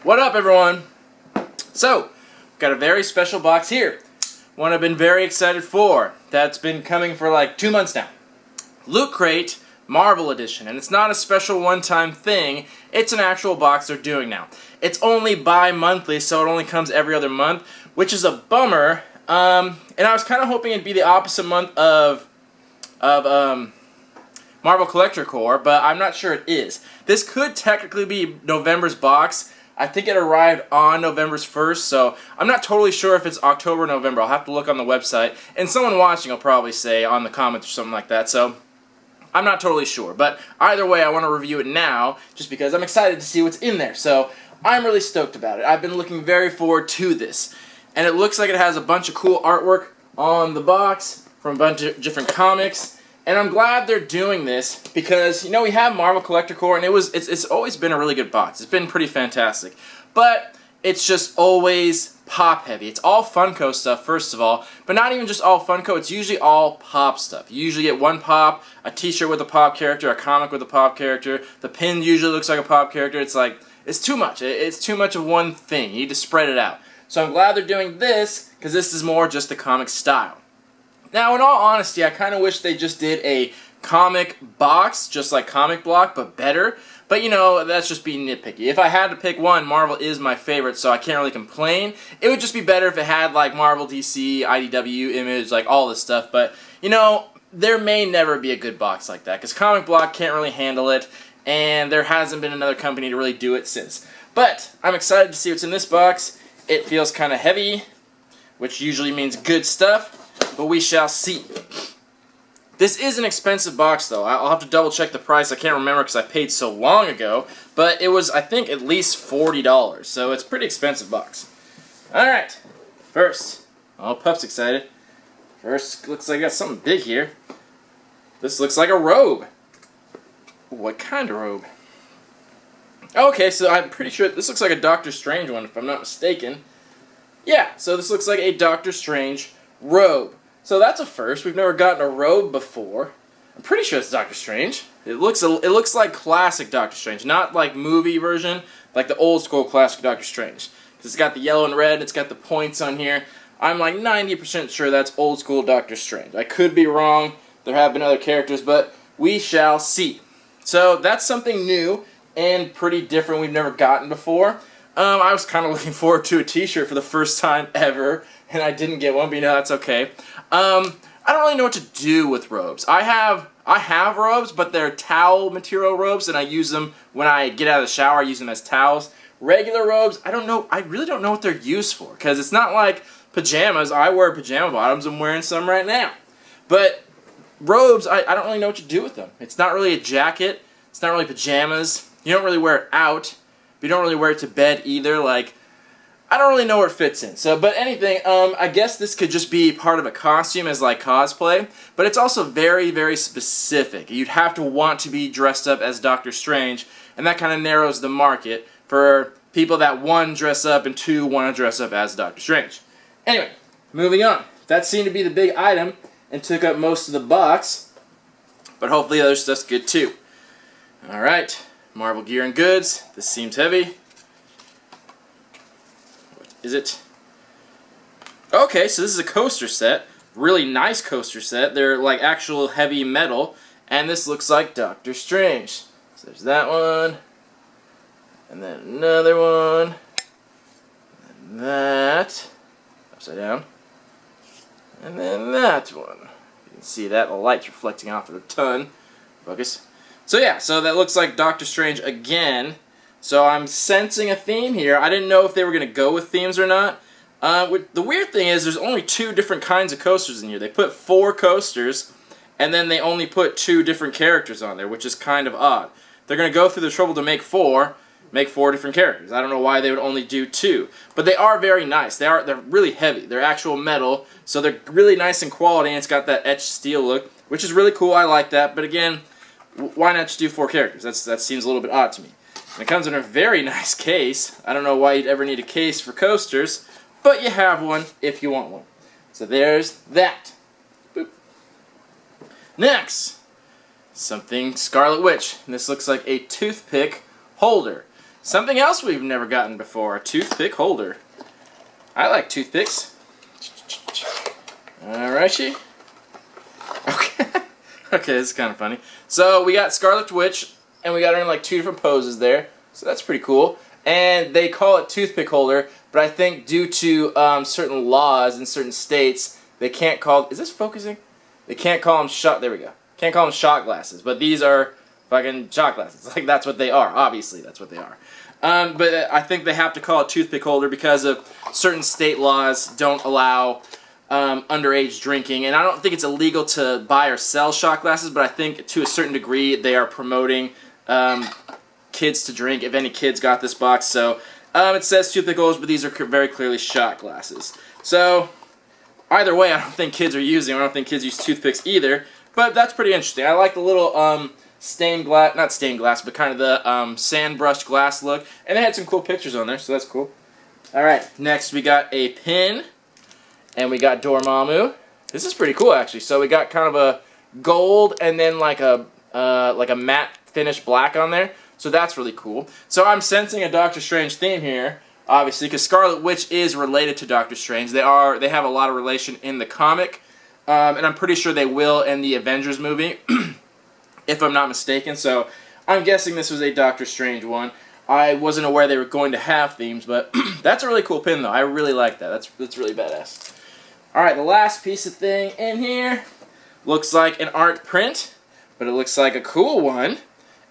What up, everyone? So, got a very special box here. One I've been very excited for. That's been coming for like 2 months now. Loot Crate Marvel Edition, and it's not a special one-time thing. It's an actual box they're doing now. It's only bi-monthly, so it only comes every other month, which is a bummer. And I was kind of hoping it'd be the opposite month of Marvel Collector Corps, but I'm not sure it is. This could technically be November's box. I think it arrived on November's 1st, so I'm not totally sure if it's October or November. I'll have to look on the website, and someone watching will probably say on the comments or something like that, so I'm not totally sure. But either way, I want to review it now, just because I'm excited to see what's in there, so I'm really stoked about it. I've been looking very forward to this, and it looks like it has a bunch of cool artwork on the box from a bunch of different comics. And I'm glad they're doing this because, you know, we have Marvel Collector Corps, and it's always been a really good box. It's been pretty fantastic. But it's just always pop heavy. It's all Funko stuff, first of all, but not even just all Funko. It's usually all pop stuff. You usually get one pop, a t-shirt with a pop character, a comic with a pop character. The pin usually looks like a pop character. It's like, it's too much. It's too much of one thing. You need to spread it out. So I'm glad they're doing this because this is more just the comic style. Now, in all honesty, I kind of wish they just did a comic box, just like Comic Block, but better. But, you know, that's just being nitpicky. If I had to pick one, Marvel is my favorite, so I can't really complain. It would just be better if it had, like, Marvel, DC, IDW, Image, like, all this stuff. But, you know, there may never be a good box like that, because Comic Block can't really handle it, and there hasn't been another company to really do it since. But I'm excited to see what's in this box. It feels kind of heavy, which usually means good stuff. But we shall see. This is an expensive box, though. I'll have to double check the price. I can't remember because I paid so long ago. But it was, I think, at least $40. So it's a pretty expensive box. Alright. First. Oh, Puff's excited. First, looks like I got something big here. This looks like a robe. What kind of robe? Okay, so I'm pretty sure this looks like a Doctor Strange one, if I'm not mistaken. Yeah, so this looks like a Doctor Strange robe. So that's a first. We've never gotten a robe before. I'm pretty sure it's Doctor Strange. It looks like classic Doctor Strange, not like movie version, like the old school classic Doctor Strange. Because it's got the yellow and red, it's got the points on here. I'm like 90% sure that's old school Doctor Strange. I could be wrong. There have been other characters, but we shall see. So that's something new and pretty different we've never gotten before. I was kind of looking forward to a t-shirt for the first time ever, and I didn't get one, but you know, that's okay. I don't really know what to do with robes. I have robes, but they're towel material robes, and I use them when I get out of the shower. I use them as towels. Regular robes, I don't know. I really don't know what they're used for, because it's not like pajamas. I wear pajama bottoms. I'm wearing some right now. But robes, I don't really know what to do with them. It's not really a jacket. It's not really pajamas. You don't really wear it out. But you don't really wear it to bed either. Like, I don't really know where it fits in. So, but anything, I guess this could just be part of a costume as like cosplay, but it's also very, very specific. You'd have to want to be dressed up as Doctor Strange, and that kind of narrows the market for people that, one, dress up, and two, want to dress up as Doctor Strange. Anyway, moving on. That seemed to be the big item and took up most of the box, but hopefully other stuff's good too. Alright, Marvel Gear and Goods. This seems heavy. Is it? Okay, so this is a coaster set. Really nice coaster set. They're like actual heavy metal. And this looks like Doctor Strange. So there's that one. And then another one. And that. Upside down. And then that one. You can see that. The light's reflecting off of the ton. Focus. So yeah, so that looks like Doctor Strange again. So I'm sensing a theme here. I didn't know if they were going to go with themes or not. The weird thing is there's only 2 different kinds of coasters in here. They put 4 coasters, and then they only put 2 different characters on there, which is kind of odd. They're going to go through the trouble to make 4 different characters. I don't know why they would only do 2. But they are very nice. They're really heavy. They're actual metal, so they're really nice in quality, and it's got that etched steel look, which is really cool. I like that. But again, why not just do 4 characters? That seems a little bit odd to me. And it comes in a very nice case. I don't know why you'd ever need a case for coasters, but you have one if you want one. So there's that. Boop. Next, something Scarlet Witch. And this looks like a toothpick holder. Something else we've never gotten before, a toothpick holder. I like toothpicks. Alrighty. Okay. Okay, this is kind of funny. So we got Scarlet Witch, and we got her in like 2 different poses there. So that's pretty cool. And they call it toothpick holder, but I think due to certain laws in certain states, they can't call... Is this focusing? They can't call them shot... There we go. Can't call them shot glasses, but these are fucking shot glasses. Like, that's what they are. Obviously, that's what they are. But I think they have to call it toothpick holder because of certain state laws don't allow underage drinking. And I don't think it's illegal to buy or sell shot glasses, but I think to a certain degree they are promoting kids to drink, if any kids got this box. So it says toothpick holders, but these are very clearly shot glasses. So either way, I don't think kids are using them. I don't think kids use toothpicks either. But that's pretty interesting. I like the little stained glass, not stained glass, but kind of the sand brushed glass look. And they had some cool pictures on there, so that's cool. Alright, next we got a pin. And we got Dormammu. This is pretty cool, actually. So we got kind of a gold and then like a matte finish black on there. So that's really cool. So I'm sensing a Doctor Strange theme here, obviously, because Scarlet Witch is related to Doctor Strange. They have a lot of relation in the comic, and I'm pretty sure they will in the Avengers movie, if I'm not mistaken. So I'm guessing this was a Doctor Strange one. I wasn't aware they were going to have themes, but that's a really cool pin, though. I really like that. That's really badass. Alright, the last piece of thing in here looks like an art print, but it looks like a cool one,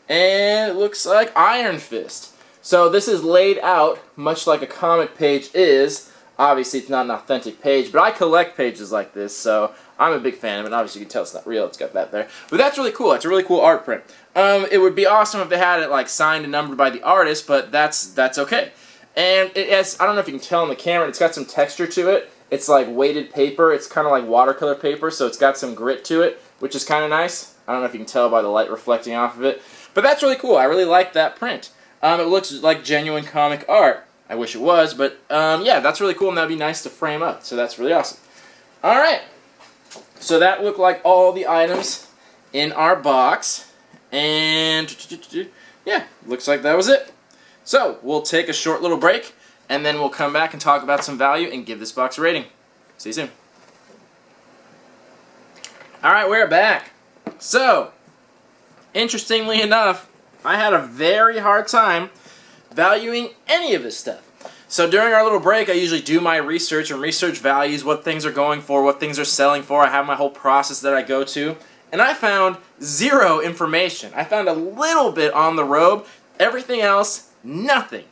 and it looks like Iron Fist. So this is laid out much like a comic page is. Obviously, it's not an authentic page, but I collect pages like this, so I'm a big fan of it. Obviously, you can tell it's not real. It's got that there. But that's really cool. It's a really cool art print. It would be awesome if they had it like signed and numbered by the artist, but that's okay. And it has, I don't know if you can tell on the camera, it's got some texture to it. It's like weighted paper. It's kind of like watercolor paper, so it's got some grit to it, which is kind of nice. I don't know if you can tell by the light reflecting off of it. But that's really cool. I really like that print. It looks like genuine comic art. I wish it was, but yeah, that's really cool, and that would be nice to frame up. So that's really awesome. Alright. So that looked like all the items in our box. And yeah, looks like that was it. So we'll take a short little break, and then we'll come back and talk about some value and give this box a rating. See you soon. Alright, we're back. So, interestingly enough, I had a very hard time valuing any of this stuff. So during our little break, I usually do my research and research values, what things are going for, what things are selling for. I have my whole process that I go to. And I found zero information. I found a little bit on the robe. Everything else, nothing.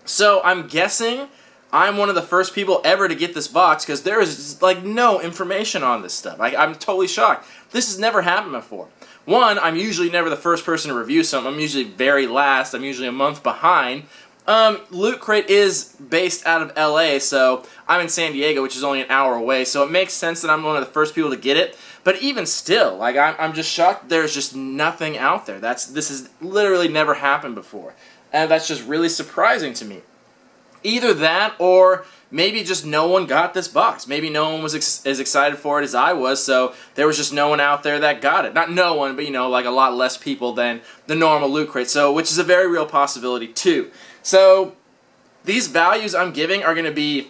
So I'm guessing I'm one of the first people ever to get this box because there is like no information on this stuff. I'm totally shocked. This has never happened before. One, I'm usually never the first person to review something. I'm usually very last. I'm usually a month behind. Loot Crate is based out of LA, so I'm in San Diego, which is only an hour away, so it makes sense that I'm one of the first people to get it. But even still, like I'm just shocked there's just nothing out there. This has literally never happened before. And that's just really surprising to me. Either that, or maybe just no one got this box. Maybe no one was as excited for it as I was, so there was just no one out there that got it. Not no one, but you know, like a lot less people than the normal Loot Crate, so which is a very real possibility too. So these values I'm giving are going to be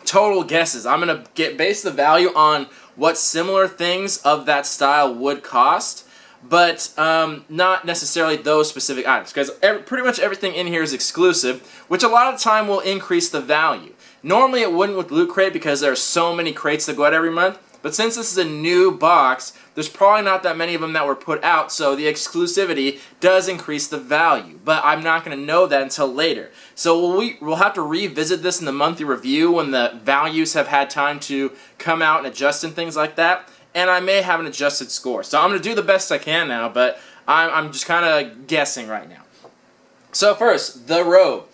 total guesses. I'm going to base the value on what similar things of that style would cost, but not necessarily those specific items, because pretty much everything in here is exclusive, which a lot of the time will increase the value. Normally it wouldn't with Loot Crate because there are so many crates that go out every month, but since this is a new box, there's probably not that many of them that were put out, so the exclusivity does increase the value, but I'm not going to know that until later. So we'll have to revisit this in the monthly review when the values have had time to come out and adjust and things like that, and I may have an adjusted score. So I'm going to do the best I can now, but I'm just kind of guessing right now. So first, the robe.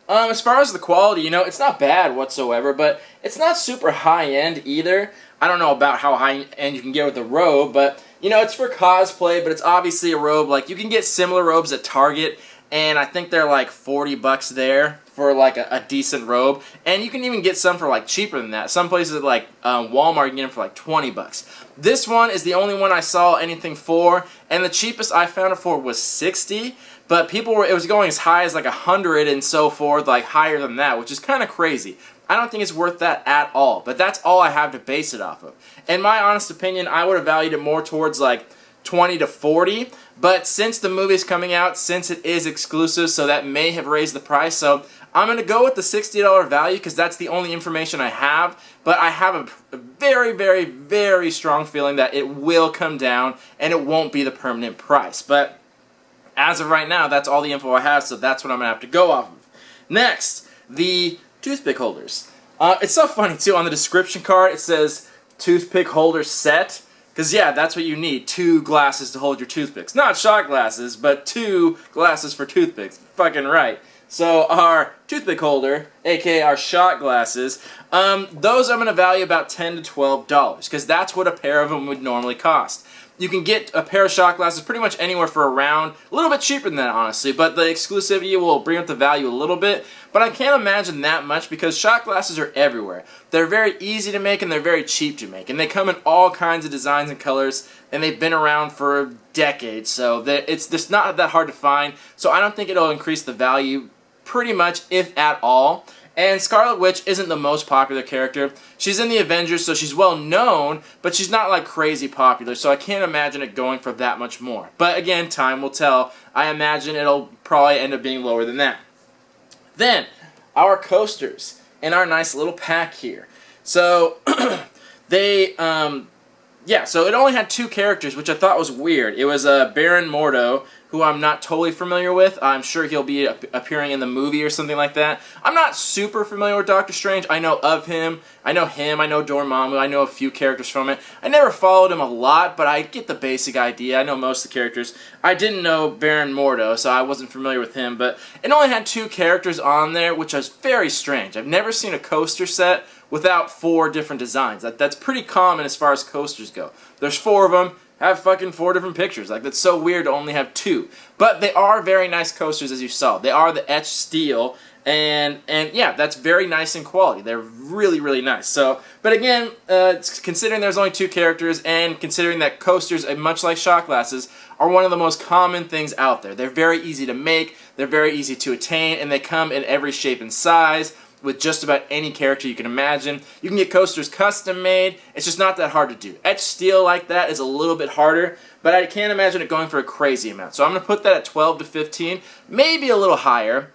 As far as the quality, you know, it's not bad whatsoever, but it's not super high-end either. I don't know about how high-end you can get with the robe, but, you know, it's for cosplay, but it's obviously a robe. Like, you can get similar robes at Target, and I think they're like $40 there for like a decent robe. And you can even get some for like cheaper than that. Some places like Walmart, you can get them for like $20. This one is the only one I saw anything for, and the cheapest I found it for was $60. but it was going as high as like 100 and so forth, like higher than that, which is kind of crazy. I don't think it's worth that at all, but that's all I have to base it off of. In my honest opinion, I would have valued it more towards like 20 to 40, but since the movie's coming out, since it is exclusive, so that may have raised the price, so I'm going to go with the $60 value because that's the only information I have, but I have a very, very, very strong feeling that it will come down and it won't be the permanent price. But as of right now, that's all the info I have, so that's what I'm going to have to go off of. Next, the toothpick holders. It's so funny, too. On the description card, it says toothpick holder set. Because, yeah, that's what you need. 2 glasses to hold your toothpicks. Not shot glasses, but 2 glasses for toothpicks. Fucking right. So our toothpick holder, aka our shot glasses, those I'm going to value about $10 to $12 because that's what a pair of them would normally cost. You can get a pair of shot glasses pretty much anywhere for around, a little bit cheaper than that honestly, but the exclusivity will bring up the value a little bit, but I can't imagine that much because shot glasses are everywhere. They're very easy to make and they're very cheap to make, and they come in all kinds of designs and colors, and they've been around for decades, so it's just not that hard to find, so I don't think it'll increase the value pretty much, if at all. And Scarlet Witch isn't the most popular character. She's in the Avengers, so she's well known, but she's not like crazy popular, so I can't imagine it going for that much more. But again, time will tell. I imagine it'll probably end up being lower than that. Then, our coasters in our nice little pack here. So, so it only had 2 characters, which I thought was weird. It was Baron Mordo, who I'm not totally familiar with. I'm sure he'll be appearing in the movie or something like that. I'm not super familiar with Doctor Strange. I know of him. I know Dormammu. I know a few characters from it. I never followed him a lot, but I get the basic idea. I know most of the characters. I didn't know Baron Mordo, so I wasn't familiar with him, but it only had 2 characters on there, which was very strange. I've never seen a coaster set without 4 different designs. That's pretty common as far as coasters go. There's 4 of them. Have fucking 4 different pictures. Like, that's so weird to only have 2. But they are very nice coasters, as you saw. They are the etched steel, and yeah, that's very nice in quality. They're really, really nice. So, but again, considering there's only 2 characters, and considering that coasters, much like shot glasses, are one of the most common things out there. They're very easy to make, they're very easy to attain, and they come in every shape and size, with just about any character you can imagine. You can get coasters custom made. It's just not that hard to do. Etched steel like that is a little bit harder, but I can't imagine it going for a crazy amount. So I'm going to put that at 12 to 15, maybe a little higher,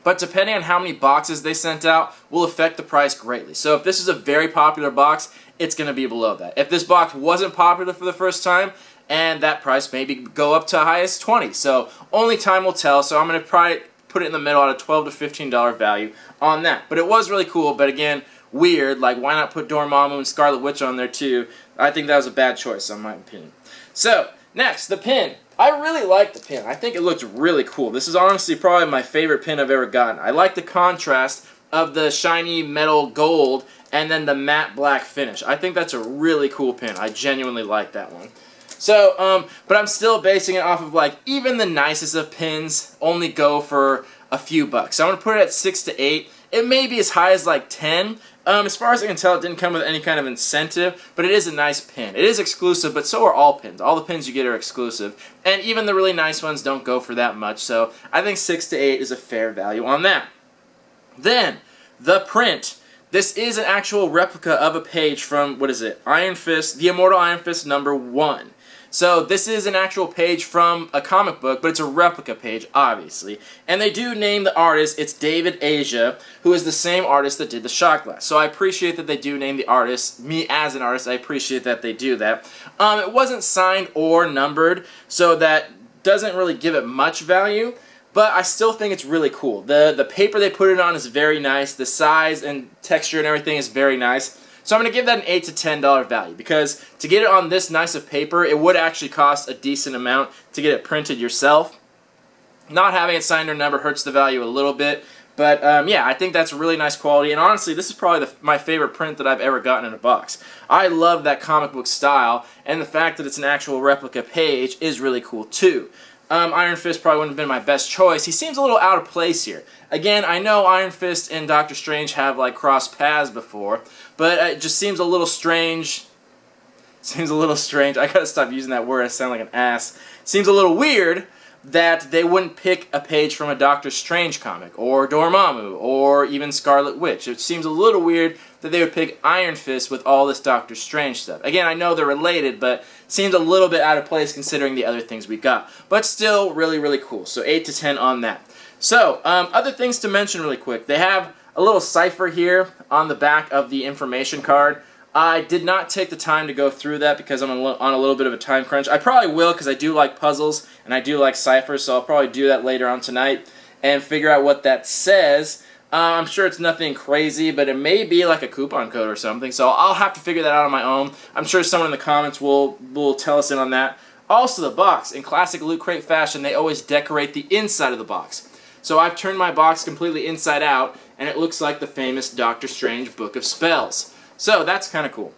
but depending on how many boxes they sent out will affect the price greatly. So if this is a very popular box, it's going to be below that. If this box wasn't popular for the first time, and that price maybe go up to high as 20. So only time will tell, so I'm going to probably put it in the middle at a $12 to $15 value on that. But it was really cool, but again, weird. Like, why not put Dormammu and Scarlet Witch on there too? I think that was a bad choice, in my opinion. So, next, the pin. I really like the pin. I think it looks really cool. This is honestly probably my favorite pin I've ever gotten. I like the contrast of the shiny metal gold and then the matte black finish. I think that's a really cool pin. I genuinely like that one. So, but I'm still basing it off of, like, even the nicest of pins only go for a few bucks. So I'm going to put it at 6 to 8. It may be as high as, like, 10. As far as I can tell, it didn't come with any kind of incentive, but it is a nice pin. It is exclusive, but so are all pins. All the pins you get are exclusive. And even the really nice ones don't go for that much, so I think 6 to 8 is a fair value on that. Then, the print. This is an actual replica of a page from, what is it? Iron Fist, The Immortal Iron Fist #1. So this is an actual page from a comic book, but it's a replica page, obviously. And they do name the artist. It's David Aja, who is the same artist that did the shot glass. So I appreciate that they do name the artist. Me as an artist, I appreciate that they do that. It wasn't signed or numbered, so that doesn't really give it much value. But I still think it's really cool. The paper they put it on is very nice. The size and texture and everything is very nice. So I'm going to give that an $8 to $10 value because to get it on this nice of paper, it would actually cost a decent amount to get it printed yourself. Not having it signed or numbered hurts the value a little bit, but yeah, I think that's really nice quality, and honestly, this is probably my favorite print that I've ever gotten in a box. I love that comic book style, and the fact that it's an actual replica page is really cool too. Iron Fist probably wouldn't have been my best choice. He seems a little out of place here. Again, I know Iron Fist and Doctor Strange have like crossed paths before, but it just seems a little strange. Seems a little strange. I gotta stop using that word. I sound like an ass. Seems a little weird, that they wouldn't pick a page from a Doctor Strange comic, or Dormammu, or even Scarlet Witch. It seems a little weird that they would pick Iron Fist with all this Doctor Strange stuff. Again, I know they're related, but seems a little bit out of place considering the other things we got. But still really, really cool. So 8 to 10 on that. So, other things to mention really quick. They have a little cipher here on the back of the information card. I did not take the time to go through that because I'm on a little bit of a time crunch. I probably will because I do like puzzles and I do like ciphers, so I'll probably do that later on tonight and figure out what that says. I'm sure it's nothing crazy, but it may be like a coupon code or something, so I'll have to figure that out on my own. I'm sure someone in the comments will tell us in on that. Also, the box. In classic Loot Crate fashion, they always decorate the inside of the box. So I've turned my box completely inside out, and it looks like the famous Doctor Strange Book of Spells. So that's kind of cool.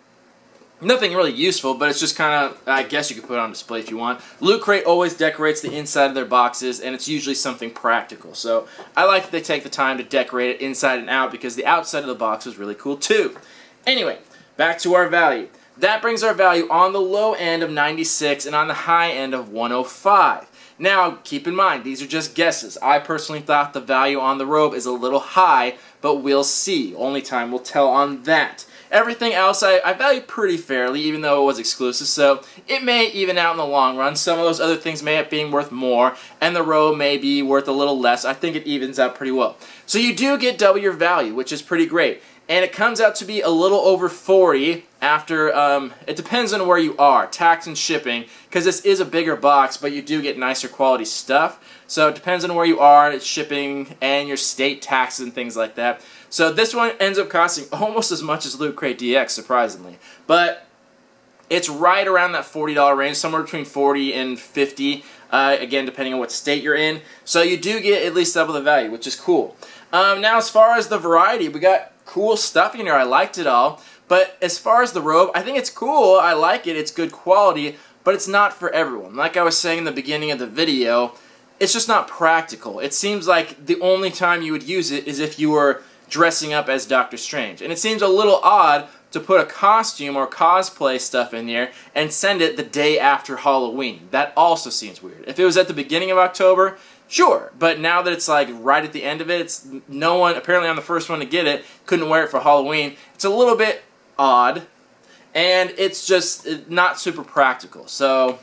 Nothing really useful, but it's just kind of, I guess you could put it on display if you want. Loot Crate always decorates the inside of their boxes, and it's usually something practical. So I like that they take the time to decorate it inside and out because the outside of the box was really cool too. Anyway, back to our value. That brings our value on the low end of 96 and on the high end of 105. Now, keep in mind, these are just guesses. I personally thought the value on the robe is a little high, but we'll see. Only time will tell on that. Everything else I value pretty fairly, even though it was exclusive, so it may even out in the long run. Some of those other things may end up being worth more, and the robe may be worth a little less. I think it evens out pretty well. So you do get double your value, which is pretty great. And it comes out to be a little over 40 after, it depends on where you are, tax and shipping, because this is a bigger box, but you do get nicer quality stuff. So it depends on where you are, it's shipping, and your state taxes and things like that. So this one ends up costing almost as much as Loot Crate DX, surprisingly. But it's right around that $40 range, somewhere between 40 and 50, again, depending on what state you're in. So you do get at least double the value, which is cool. Now, as far as the variety, we got cool stuff in here. I liked it all. But as far as the robe, I think it's cool. I like it. It's good quality, but it's not for everyone. Like I was saying in the beginning of the video, it's just not practical. It seems like the only time you would use it is if you were dressing up as Doctor Strange. And it seems a little odd to put a costume or cosplay stuff in here and send it the day after Halloween. That also seems weird. If it was at the beginning of October, sure, but now that it's like right at the end of it, it's no one, apparently I'm the first one to get it, couldn't wear it for Halloween. It's a little bit odd, and it's just not super practical. So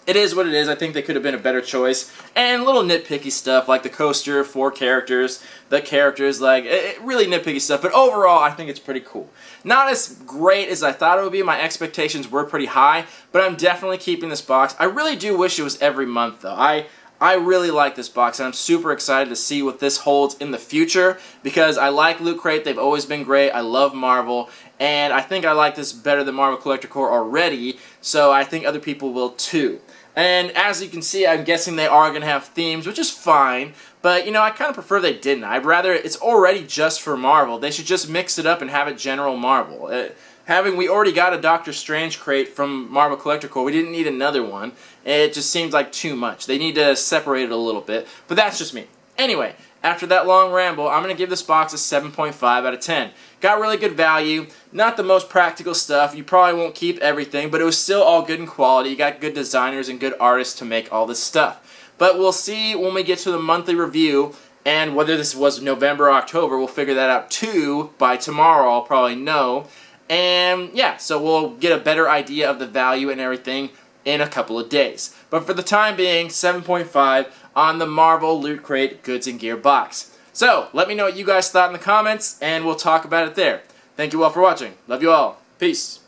it is what it is. I think they could have been a better choice. And little nitpicky stuff like the coaster, 4 characters, the characters, like really nitpicky stuff. But overall, I think it's pretty cool. Not as great as I thought it would be. My expectations were pretty high, but I'm definitely keeping this box. I really do wish it was every month, though. I really like this box, and I'm super excited to see what this holds in the future because I like Loot Crate. They've always been great. I love Marvel, and I think I like this better than Marvel Collector Corps already, so I think other people will too. And as you can see, I'm guessing they are going to have themes, which is fine, but, you know, I kind of prefer they didn't. I'd rather, it's already just for Marvel. They should just mix it up and have it general Marvel. We already got a Doctor Strange crate from Marvel Collector Corps. We didn't need another one. It just seems like too much. They need to separate it a little bit, but that's just me. Anyway, after that long ramble, I'm going to give this box a 7.5 out of 10. Got really good value. Not the most practical stuff. You probably won't keep everything, but it was still all good in quality. You got good designers and good artists to make all this stuff. But we'll see when we get to the monthly review, and whether this was November or October, we'll figure that out too. By tomorrow, I'll probably know. And yeah, so we'll get a better idea of the value and everything in a couple of days. But for the time being, 7.5 on the Marvel Loot Crate Goods and Gear box. So, let me know what you guys thought in the comments, and we'll talk about it there. Thank you all for watching. Love you all. Peace.